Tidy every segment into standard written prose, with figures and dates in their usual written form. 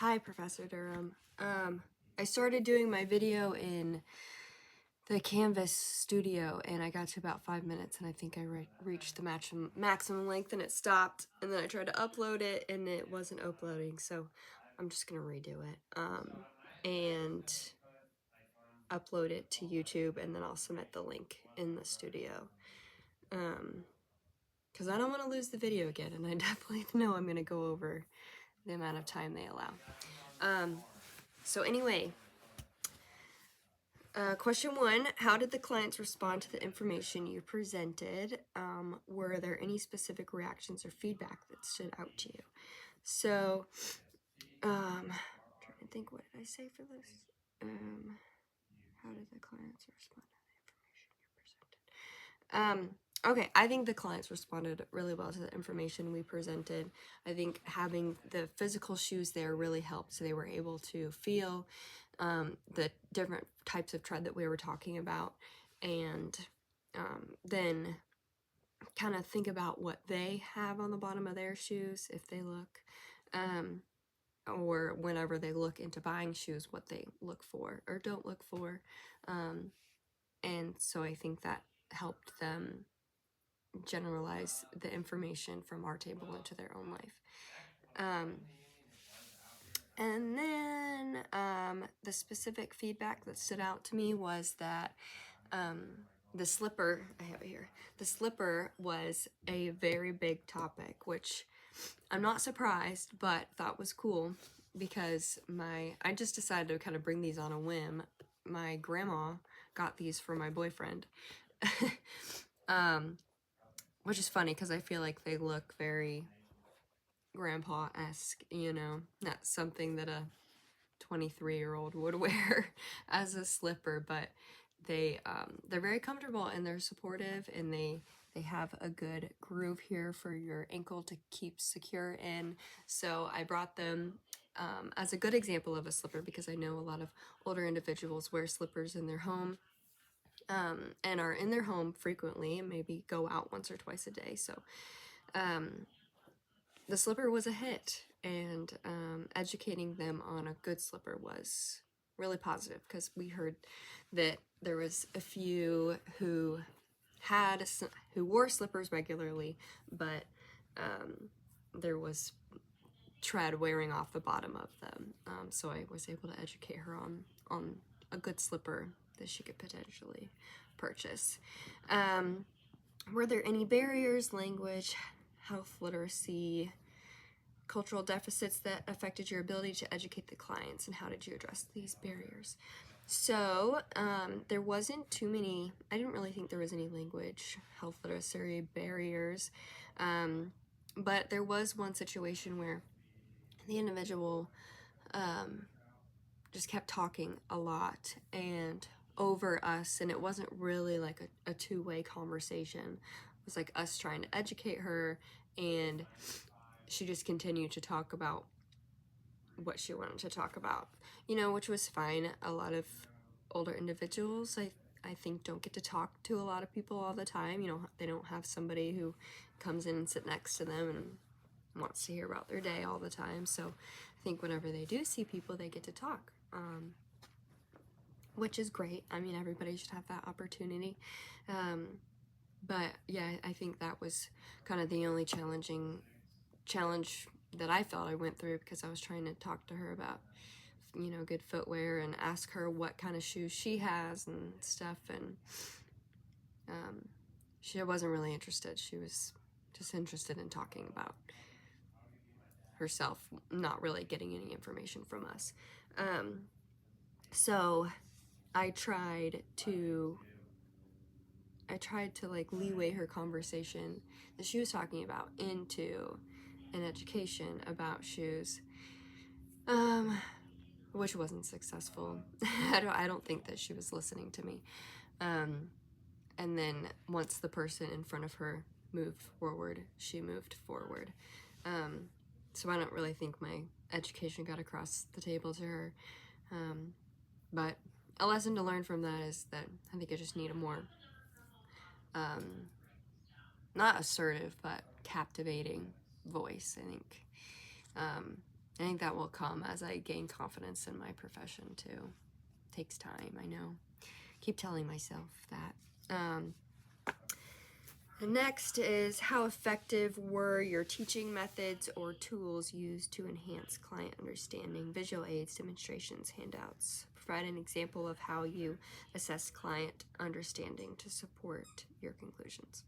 Hi, Professor Durham. I started doing my video in the Canvas studio and I got to about 5 minutes and I think I reached the maximum length and it stopped, and then I tried to upload it and it wasn't uploading, so I'm just gonna redo it and upload it to YouTube, and then I'll submit the link in the studio because I don't want to lose the video again, and I definitely know I'm gonna go over the amount of time they allow. So anyway, question 1, how did the clients respond to the information you presented? Were there any specific reactions or feedback that stood out to you? So, trying to think, what did I say for this? How did the clients respond to the information you presented? Okay, I think the clients responded really well to the information we presented. I think having the physical shoes there really helped, so they were able to feel the different types of tread that we were talking about, and then kind of think about what they have on the bottom of their shoes if they look, or whenever they look into buying shoes, what they look for or don't look for. And so I think that helped them generalize the information from our table into their own life. And then the specific feedback that stood out to me was that the slipper, I have it here, the slipper was a very big topic, which I'm not surprised, but thought was cool because I just decided to kind of bring these on a whim. My grandma got these for my boyfriend. Which is funny because I feel like they look very grandpa-esque, you know, not something that a 23-year-old would wear as a slipper, but they're very comfortable and they're supportive, and they have a good groove here for your ankle to keep secure in. So I brought them as a good example of a slipper because I know a lot of older individuals wear slippers in their home, and are in their home frequently and maybe go out once or twice a day. So the slipper was a hit, and educating them on a good slipper was really positive because we heard that there was a few who wore slippers regularly, but there was tread wearing off the bottom of them. So I was able to educate her on a good slipper that she could potentially purchase. Were there any barriers, language, health literacy, cultural deficits that affected your ability to educate the clients, and how did you address these barriers? So there wasn't too many, I didn't really think there was any language, health literacy barriers, but there was one situation where the individual just kept talking a lot and over us, and it wasn't really like a two-way conversation. It was like us trying to educate her, and she just continued to talk about what she wanted to talk about, you know, which was fine. A lot of older individuals, I think, don't get to talk to a lot of people all the time. You know, they don't have somebody who comes in and sit next to them and wants to hear about their day all the time. So I think whenever they do see people, they get to talk, which is great. I mean, everybody should have that opportunity. But yeah, I think that was kind of the only challenge that I felt I went through, because I was trying to talk to her about, you know, good footwear and ask her what kind of shoes she has and stuff, and she wasn't really interested. She was just interested in talking about herself, not really getting any information from us. So I tried to like leeway her conversation that she was talking about into an education about shoes, which wasn't successful. I don't think that she was listening to me. And then once the person in front of her moved forward, she moved forward. So I don't really think my education got across the table to her. But a lesson to learn from that is that I think I just need a more, not assertive, but captivating voice, I think. I think that will come as I gain confidence in my profession too. Takes time, I know. Keep telling myself that. The next is, how effective were your teaching methods or tools used to enhance client understanding? Visual aids, demonstrations, handouts. Provide an example of how you assess client understanding to support your conclusions.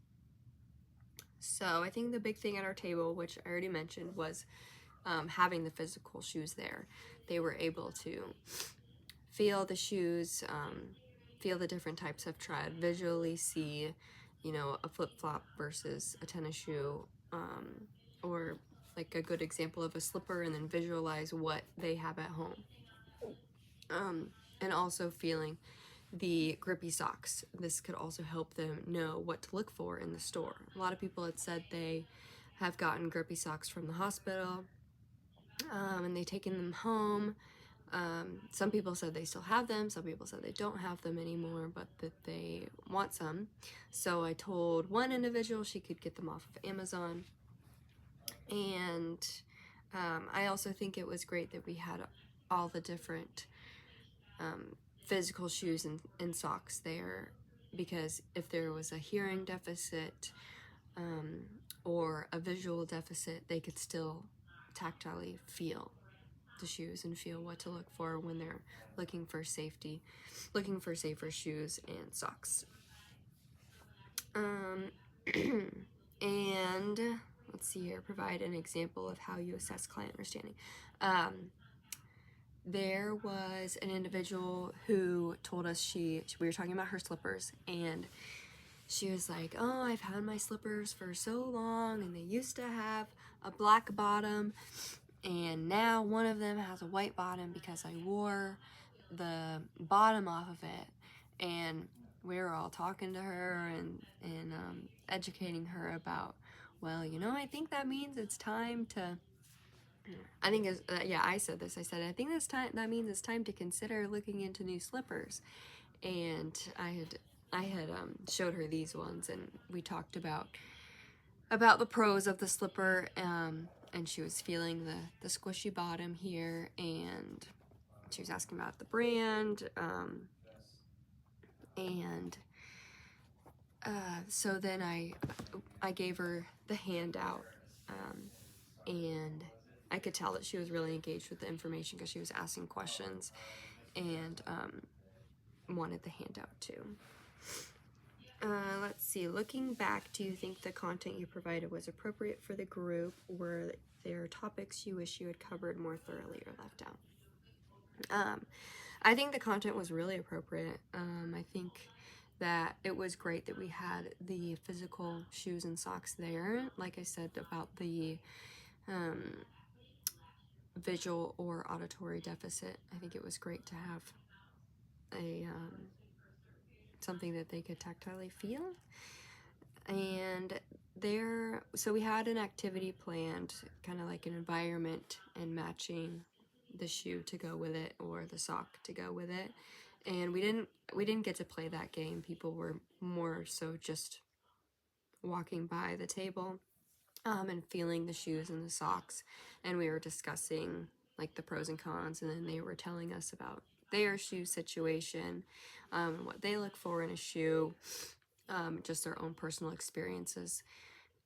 So I think the big thing at our table, which I already mentioned, was having the physical shoes there. They were able to feel the shoes, feel the different types of tread, visually see, you know, a flip-flop versus a tennis shoe, or like a good example of a slipper, and then visualize what they have at home. And also feeling the grippy socks. This could also help them know what to look for in the store. A lot of people had said they have gotten grippy socks from the hospital, and they've taken them home. Some people said they still have them, some people said they don't have them anymore, but that they want some. So I told one individual she could get them off of Amazon. And I also think it was great that we had all the different physical shoes and socks there, because if there was a hearing deficit or a visual deficit, they could still tactilely feel the shoes and feel what to look for when they're looking for safety, looking for safer shoes and socks. And let's see here, provide an example of how you assess client understanding. There was an individual who told us we were talking about her slippers, and she was like, oh, I've had my slippers for so long, and they used to have a black bottom, and now one of them has a white bottom because I wore the bottom off of it. And we were all talking to her and educating her about, well, you know, I think that means it's time to, I think it's, yeah, I said this. I said, I think that means it's time to consider looking into new slippers. And I had showed her these ones, and we talked about the pros of the slipper, and she was feeling the squishy bottom here, and she was asking about the brand, and so then I gave her the handout, and I could tell that she was really engaged with the information because she was asking questions and wanted the handout too. Let's see, looking back, do you think the content you provided was appropriate for the group? Were there topics you wish you had covered more thoroughly or left out? I think the content was really appropriate. I think that it was great that we had the physical shoes and socks there. Like I said about the visual or auditory deficit, I think it was great to have a something that they could tactilely feel. And so we had an activity planned, kind of like an environment and matching the shoe to go with it or the sock to go with it. And we didn't get to play that game. People were more so just walking by the table and feeling the shoes and the socks, and we were discussing like the pros and cons, and then they were telling us about their shoe situation, what they look for in a shoe, just their own personal experiences.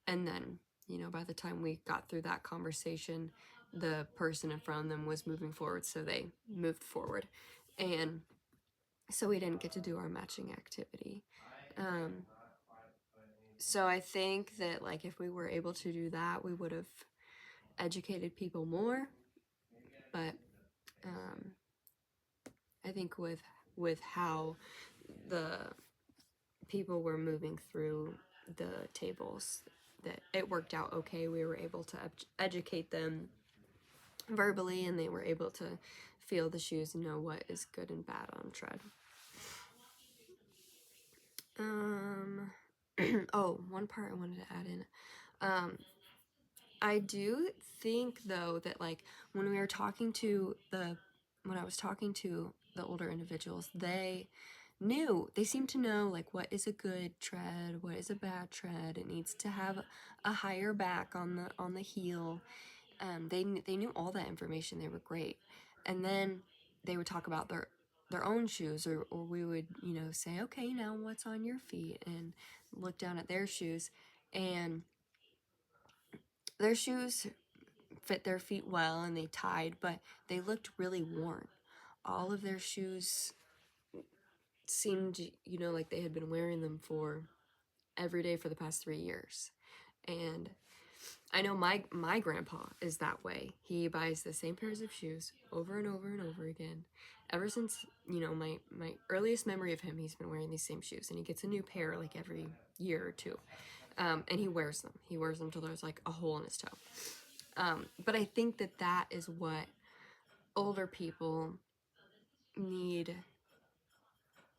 And then, you know, by the time we got through that conversation, the person in front of them was moving forward, so they moved forward. And so we didn't get to do our matching activity. So I think that, like, if we were able to do that, we would have educated people more. But I think with how the people were moving through the tables, that it worked out okay. We were able to educate them verbally, and they were able to feel the shoes and know what is good and bad on tread. Oh, one part I wanted to add in. I do think though that, like, when I was talking to the older individuals, they seem to know, like, what is a good tread, what is a bad tread. It needs to have a higher back on the heel. they knew all that information. They were great. And then they would talk about their own shoes, or we would, you know, say, okay, now what's on your feet, and look down at their shoes, and their shoes fit their feet well and they tied, but they looked really worn. All of their shoes seemed, you know, like they had been wearing them for every day for the past 3 years. And I know my grandpa is that way. He buys the same pairs of shoes over and over and over again. Ever since, you know, my earliest memory of him, he's been wearing these same shoes, and he gets a new pair like every year or two. And he wears them. He wears them till there's like a hole in his toe. But I think that is what older people need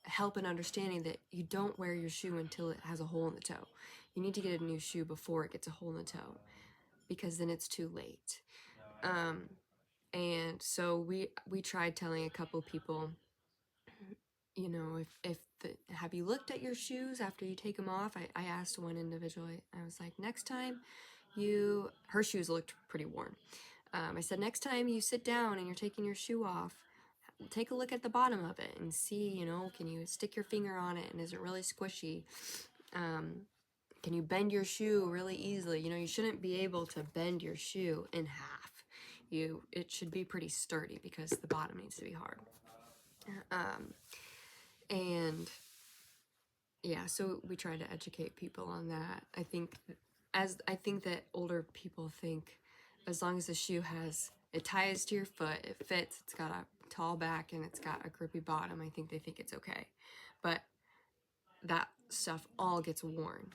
help in understanding, that you don't wear your shoe until it has a hole in the toe. You need to get a new shoe before it gets a hole in the toe, because then it's too late. And so we tried telling a couple people, you know, have you looked at your shoes after you take them off? I asked one individual, I was like, next time her shoes looked pretty worn. I said, next time you sit down and you're taking your shoe off, take a look at the bottom of it and see, you know, can you stick your finger on it and is it really squishy? Can you bend your shoe really easily? You know, you shouldn't be able to bend your shoe in half. It should be pretty sturdy because the bottom needs to be hard. And yeah, so we try to educate people on that. I think that older people think, as long as the shoe it ties to your foot, it fits, it's got a tall back, and it's got a grippy bottom, I think they think it's okay. But that stuff all gets worn.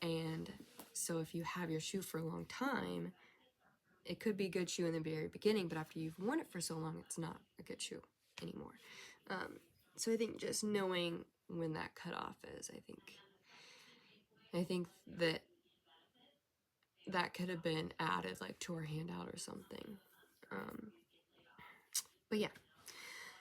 And so if you have your shoe for a long time, it could be a good shoe in the very beginning, but after you've worn it for so long, it's not a good shoe anymore. So I think just knowing when that cutoff is, I think that could have been added like to our handout or something. But yeah.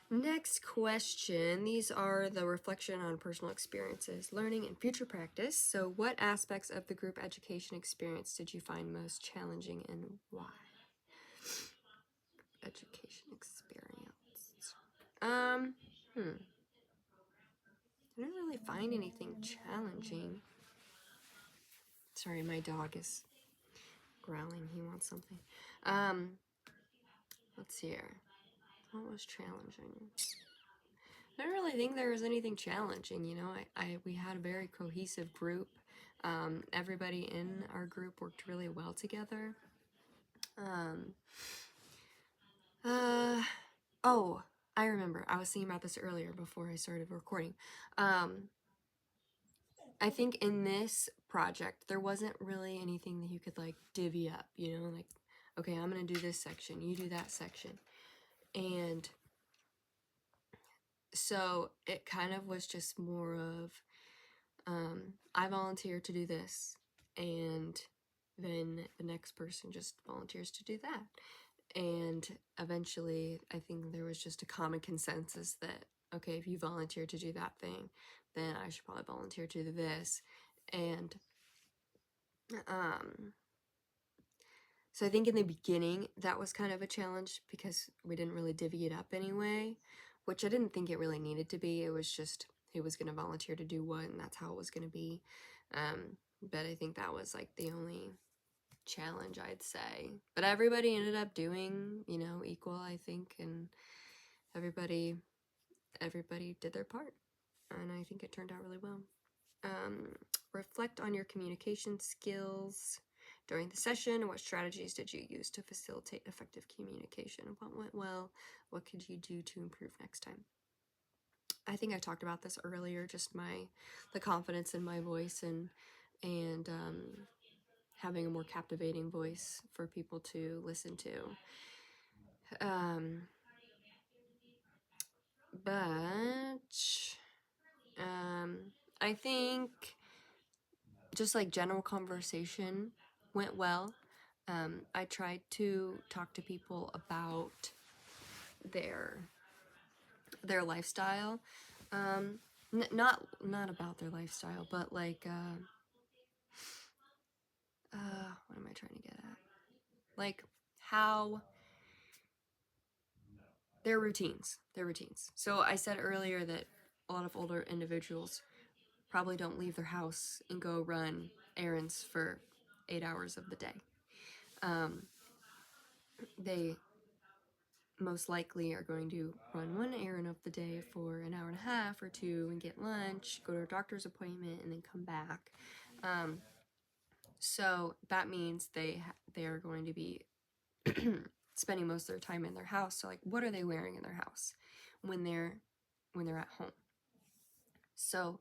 Next question. These are the reflection on personal experiences, learning, and future practice. So what aspects of the group education experience did you find most challenging, and why? Education experience. I didn't really find anything challenging. Sorry, my dog is growling. He wants something. Let's see here. What was challenging? I don't really think there was anything challenging. You know, we had a very cohesive group. Everybody in our group worked really well together. Oh, I remember. I was thinking about this earlier before I started recording. I think in this project, there wasn't really anything that you could like divvy up, you know, like, okay, I'm going to do this section, you do that section. And so it kind of was just more of, I volunteer to do this, and then the next person just volunteers to do that. And eventually, I think there was just a common consensus that, okay, if you volunteer to do that thing, then I should probably volunteer to do this. And so I think in the beginning, that was kind of a challenge because we didn't really divvy it up anyway, which I didn't think it really needed to be. It was just who was going to volunteer to do what, and that's how it was going to be. But I think that was like the only challenge, I'd say. But everybody ended up doing, you know, equal, I think, and everybody did their part, and I think it turned out really well. Reflect on your communication skills during the session. What strategies did you use to facilitate effective communication? What went well? What could you do to improve next time? I think I talked about this earlier, just the confidence in my voice and having a more captivating voice for people to listen to. I think just like general conversation went well. I tried to talk to people about their lifestyle. Not about their lifestyle, but like what am I trying to get at? Like how their routines. So I said earlier that a lot of older individuals probably don't leave their house and go run errands for 8 hours of the day. They most likely are going to run one errand of the day for an hour and a half or two and get lunch, go to a doctor's appointment, and then come back. So that means they are going to be spending most of their time in their house. So like, what are they wearing in their house when they're at home? So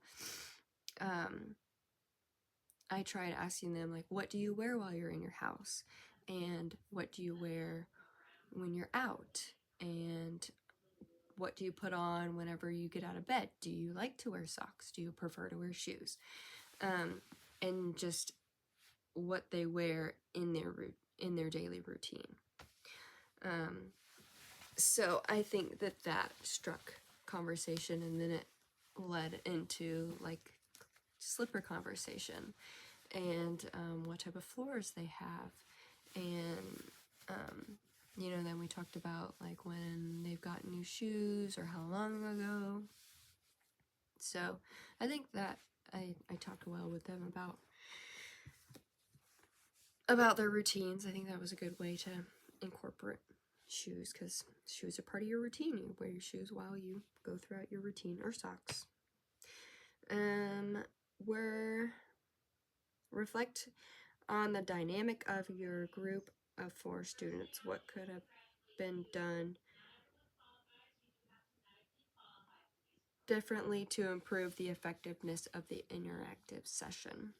I tried asking them, like, what do you wear while you're in your house? And what do you wear when you're out? And what do you put on whenever you get out of bed? Do you like to wear socks? Do you prefer to wear shoes? And just what they wear in their daily routine. So I think that struck conversation, and then it led into like slipper conversation, and what type of floors they have, and then we talked about like when they've got new shoes or how long ago. So I think that I talked well with them about their routines. I think that was a good way to incorporate shoes, because shoes are part of your routine. You wear your shoes while you go throughout your routine, or socks. Reflect on the dynamic of your group of 4 students. What could have been done differently to improve the effectiveness of the interactive session?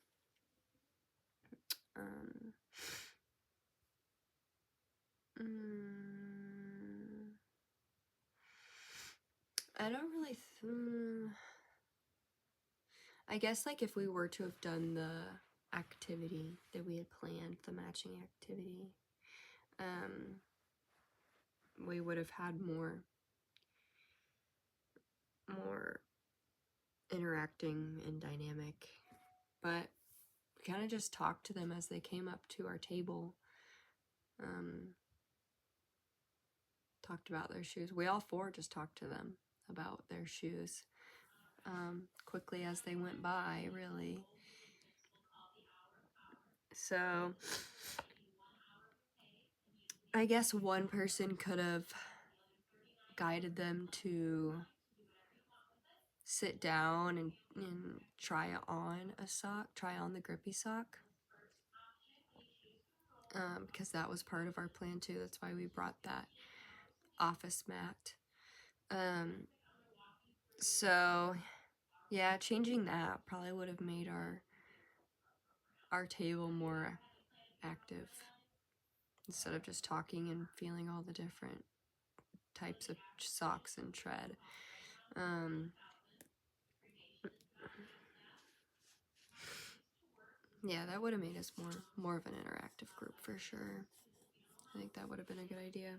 I don't really I guess like if we were to have done the activity that we had planned, the matching activity, we would have had more interacting and dynamic. But we kind of just talked to them as they came up to our table. Talked about their shoes. We all 4 just talked to them about their shoes quickly as they went by, really. So I guess one person could have guided them to sit down and try on a sock, try on the grippy sock, because that was part of our plan too. That's why we brought that office mat. So yeah, changing that probably would have made our table more active, instead of just talking and feeling all the different types of socks and tread. Yeah, that would have made us more of an interactive group for sure. I think that would have been a good idea.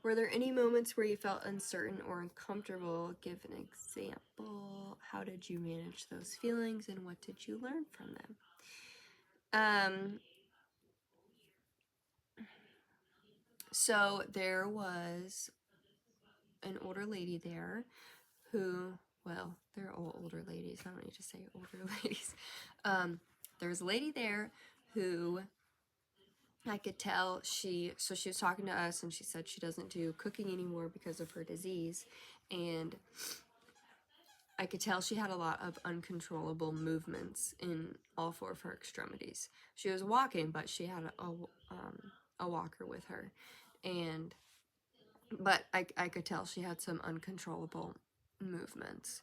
Were there any moments where you felt uncertain or uncomfortable? Give an example. How did you manage those feelings, and what did you learn from them? So there was an older lady there who, well, they're all older ladies. I don't need to say older ladies. There was a lady there who I could tell she was talking to us, and she said she doesn't do cooking anymore because of her disease, and I could tell she had a lot of uncontrollable movements in all 4 of her extremities. She was walking, but she had a walker with her, but I could tell she had some uncontrollable movements.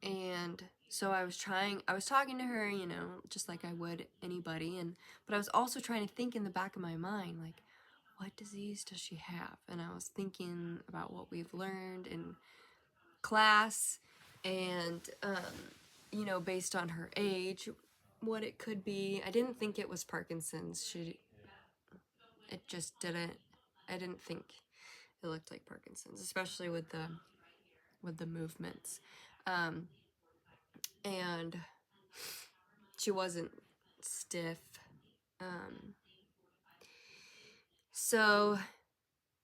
And so I was talking to her, just like I would anybody, but I was also trying to think in the back of my mind, like, what disease does she have? And I was thinking about what we've learned in class, and based on her age, what it could be. I didn't think it was Parkinson's. It just didn't. I didn't think it looked like Parkinson's, especially with the movements. And she wasn't stiff. So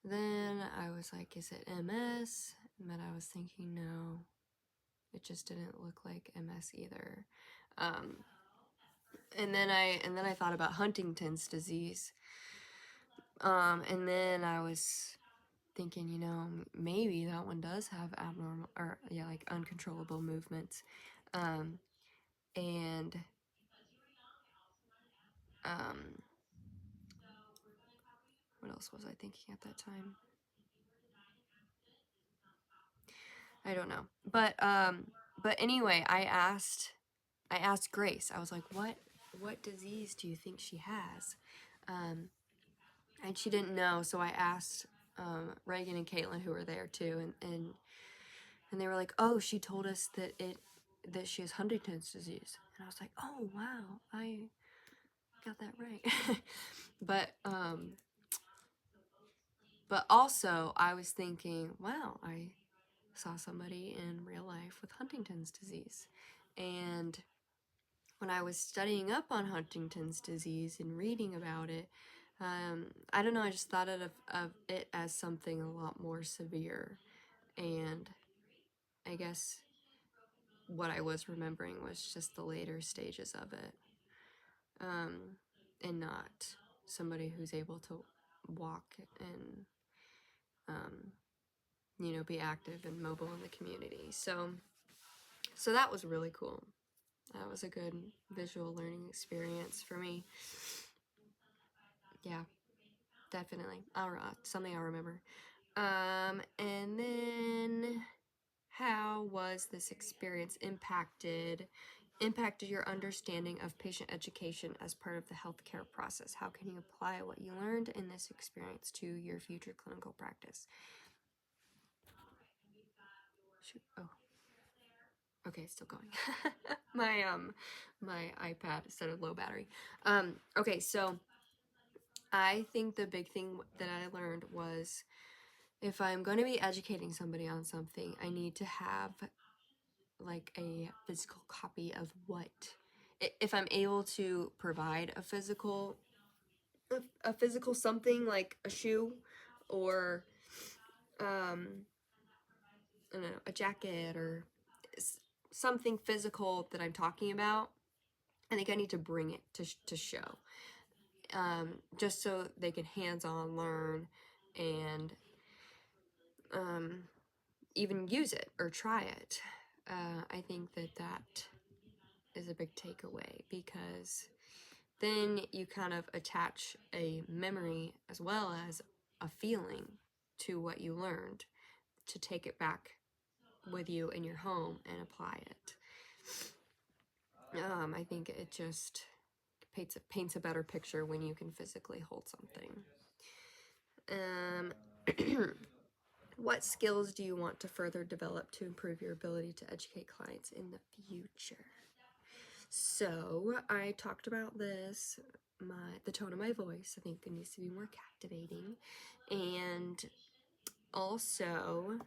then I was like, is it MS? And then I was thinking, no, it just didn't look like MS either. And then I thought about Huntington's disease. And then I was thinking, maybe that one does have abnormal, or yeah, like uncontrollable movements. And what else was I thinking at that time? I don't know. But anyway, I asked Grace. I was like, what disease do you think she has? And she didn't know, so I asked Reagan and Caitlin, who were there too, and they were like, oh, she told us that she has Huntington's disease. And I was like, oh wow, I got that right. But also I was thinking, wow, I saw somebody in real life with Huntington's disease. And when I was studying up on Huntington's disease and reading about it, I don't know, I just thought of it as something a lot more severe. And I guess what I was remembering was just the later stages of it, and not somebody who's able to walk and, be active and mobile in the community. So that was really cool. That was a good visual learning experience for me. Yeah, definitely. Something I'll remember. And then how was this experience impacted your understanding of patient education as part of the healthcare process? How can you apply what you learned in this experience to your future clinical practice? Shoot. Oh. Okay, still going. My iPad said a low battery. Okay, so I think the big thing that I learned was, if I'm going to be educating somebody on something, I need to have like a physical copy of what, if I'm able to provide a physical something like a shoe, or I don't know, a jacket, or something physical that I'm talking about, I think I need to bring it to show, just so they can hands-on learn and even use it or try it. I think that is a big takeaway, because then you kind of attach a memory as well as a feeling to what you learned, to take it back with you in your home and apply it. I think it just paints a better picture when you can physically hold something. What skills do you want to further develop to improve your ability to educate clients in the future? So I talked about this, the tone of my voice. I think it needs to be more captivating, and also,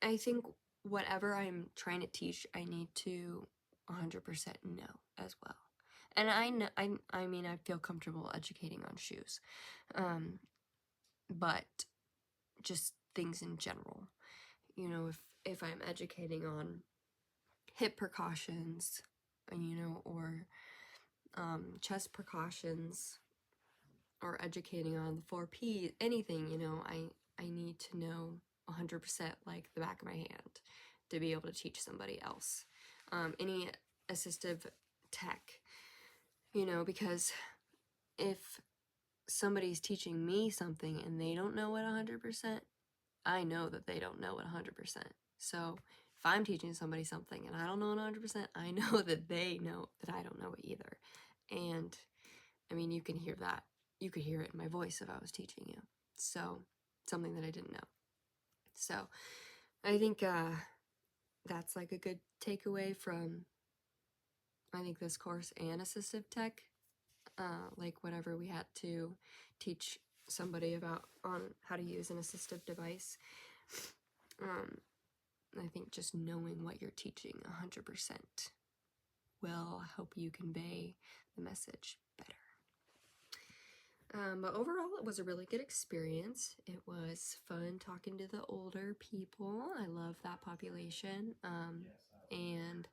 I think whatever I'm trying to teach, I need to 100% know as well. And I know, I mean, I feel comfortable educating on shoes, but just things in general. If I'm educating on hip precautions, or chest precautions, or educating on the 4P, anything, I need to know 100% like the back of my hand to be able to teach somebody else. Any assistive tech, because if somebody's teaching me something and they don't know it 100%, I know that they don't know it 100%. So if I'm teaching somebody something and I don't know it 100%, I know that they know that I don't know it either. And I mean, you can hear that. You could hear it in my voice if I was teaching you. So, something that I didn't know. So, I think that's like a good takeaway from, I think, this course and assistive tech. Like whatever we had to teach somebody about on how to use an assistive device. I think just knowing what you're teaching 100% will help you convey the message better. But overall, it was a really good experience. It was fun talking to the older people. I love that population. And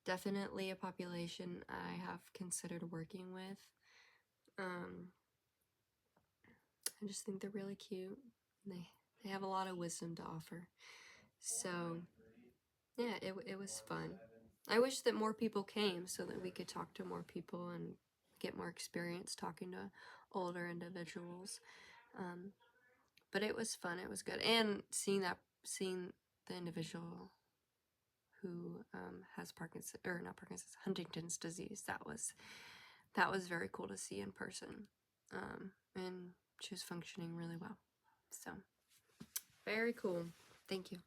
definitely a population I have considered working with. I just think they're really cute. They have a lot of wisdom to offer. So, yeah, it was fun. I wish that more people came so that we could talk to more people and get more experience talking to older individuals. But it was fun. It was good, and seeing the individual who has Parkinson's, or not Parkinson's, Huntington's disease. That was very cool to see in person, and she was functioning really well. So very cool. Thank you.